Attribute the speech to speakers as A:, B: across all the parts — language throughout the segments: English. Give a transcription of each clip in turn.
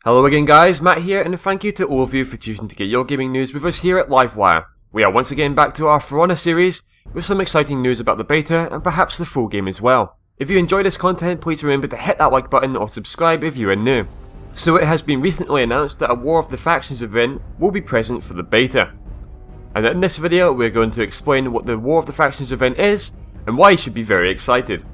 A: Hello again guys, Matt here, and thank you to all of you for choosing to get your gaming news with us here at Livewire. We are once again back to our For Honor series, with some exciting news about the beta, and perhaps the full game as well. If you enjoy this content, please remember to hit that like button or subscribe if you are new. So it has been recently announced that a War of the Factions event will be present for the beta. And in this video we're going to explain what the War of the Factions event is, and why you should be very excited.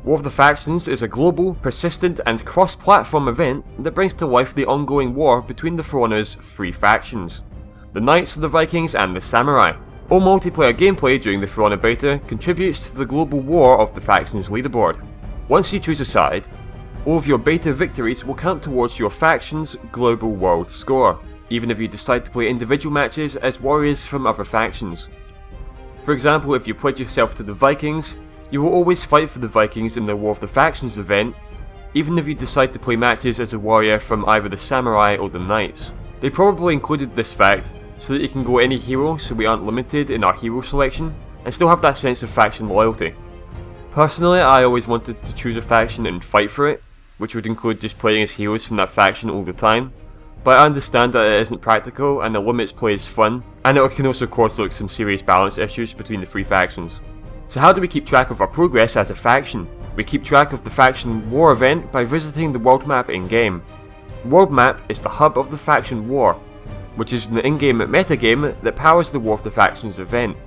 A: War of the Factions is a global, persistent and cross-platform event that brings to life the ongoing war between the For Honor's three factions: the Knights, the Vikings and the Samurai. All multiplayer gameplay during the For Honor beta contributes to the global War of the Factions leaderboard. Once you choose a side, all of your beta victories will count towards your faction's global world score, even if you decide to play individual matches as warriors from other factions. For example, if you pledge yourself to the Vikings, you will always fight for the Vikings in the War of the Factions event, even if you decide to play matches as a warrior from either the Samurai or the Knights. They probably included this fact so that you can go any hero, so we aren't limited in our hero selection, and still have that sense of faction loyalty. Personally, I always wanted to choose a faction and fight for it, which would include just playing as heroes from that faction all the time, but I understand that it isn't practical and it limits play's fun, and it can also cause some serious balance issues between the three factions. So how do we keep track of our progress as a faction? We keep track of the faction war event by visiting the world map in-game. The world map is the hub of the faction war, which is the in-game metagame that powers the War of the Factions event.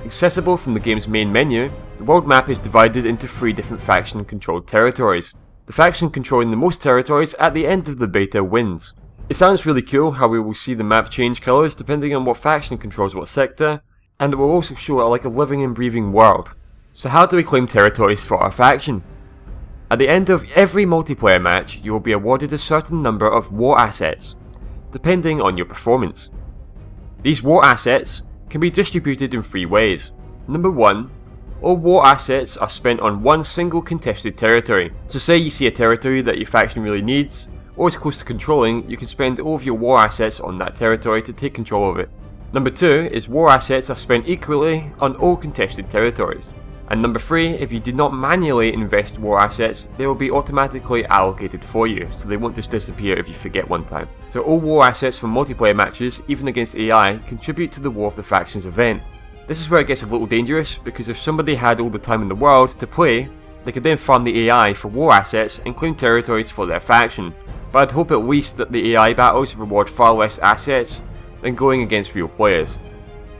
A: Accessible from the game's main menu, the world map is divided into 3 different faction-controlled territories. The faction controlling the most territories at the end of the beta wins. It sounds really cool how we will see the map change colours depending on what faction controls what sector, and it will also show like a living and breathing world. So how do we claim territories for our faction? At the end of every multiplayer match, you will be awarded a certain number of war assets, depending on your performance. These war assets can be distributed in 3 ways. Number 1, all war assets are spent on one single contested territory. So say you see a territory that your faction really needs, or is close to controlling, you can spend all of your war assets on that territory to take control of it. Number 2 is war assets are spent equally on all contested territories. And number 3, if you do not manually invest war assets, they will be automatically allocated for you, so they won't just disappear if you forget one time. So all war assets from multiplayer matches, even against AI, contribute to the War of the Factions event. This is where it gets a little dangerous, because if somebody had all the time in the world to play, they could then farm the AI for war assets and claim territories for their faction. But I'd hope at least that the AI battles reward far less assets than going against real players.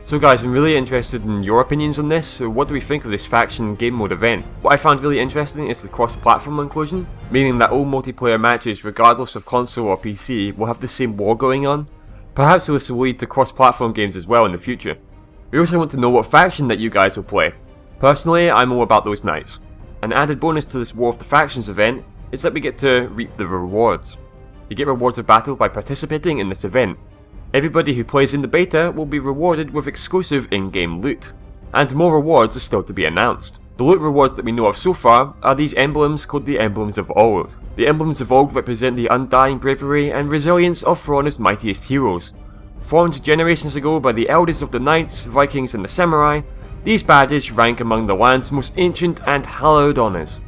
A: So guys, I'm really interested in your opinions on this, so what do we think of this faction game mode event? What I found really interesting is the cross-platform inclusion, meaning that all multiplayer matches, regardless of console or PC, will have the same war going on. Perhaps this will lead to cross-platform games as well in the future. We also want to know what faction that you guys will play. Personally, I'm all about those Knights. An added bonus to this War of the Factions event is that we get to reap the rewards. You get rewards of battle by participating in this event. Everybody who plays in the beta will be rewarded with exclusive in-game loot, and more rewards are still to be announced. The loot rewards that we know of so far are these emblems called the Emblems of Old. The Emblems of Old represent the undying bravery and resilience of For Honor's mightiest heroes. Formed generations ago by the elders of the Knights, Vikings and the Samurai, these badges rank among the land's most ancient and hallowed honours.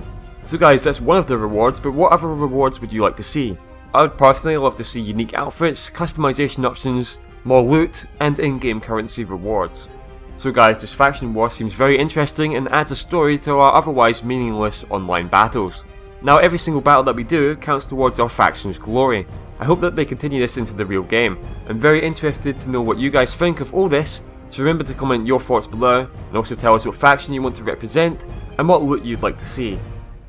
A: So guys, that's one of the rewards, but what other rewards would you like to see? I would personally love to see unique outfits, customization options, more loot, and in-game currency rewards. So guys, this faction war seems very interesting and adds a story to our otherwise meaningless online battles. Now every single battle that we do counts towards our faction's glory. I hope that they continue this into the real game. I'm very interested to know what you guys think of all this, so remember to comment your thoughts below, and also tell us what faction you want to represent, and what loot you'd like to see.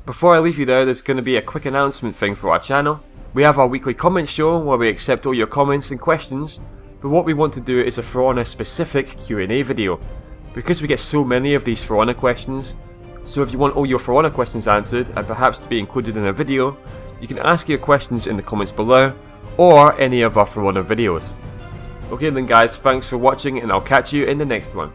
A: Before I leave you though, there's going to be a quick announcement thing for our channel. We have our weekly comment show where we accept all your comments and questions, but what we want to do is a For Honor specific Q&A video, because we get so many of these For Honor questions. So if you want all your For Honor questions answered and perhaps to be included in a video, you can ask your questions in the comments below, or any of our For Honor videos. Okay then guys, thanks for watching and I'll catch you in the next one.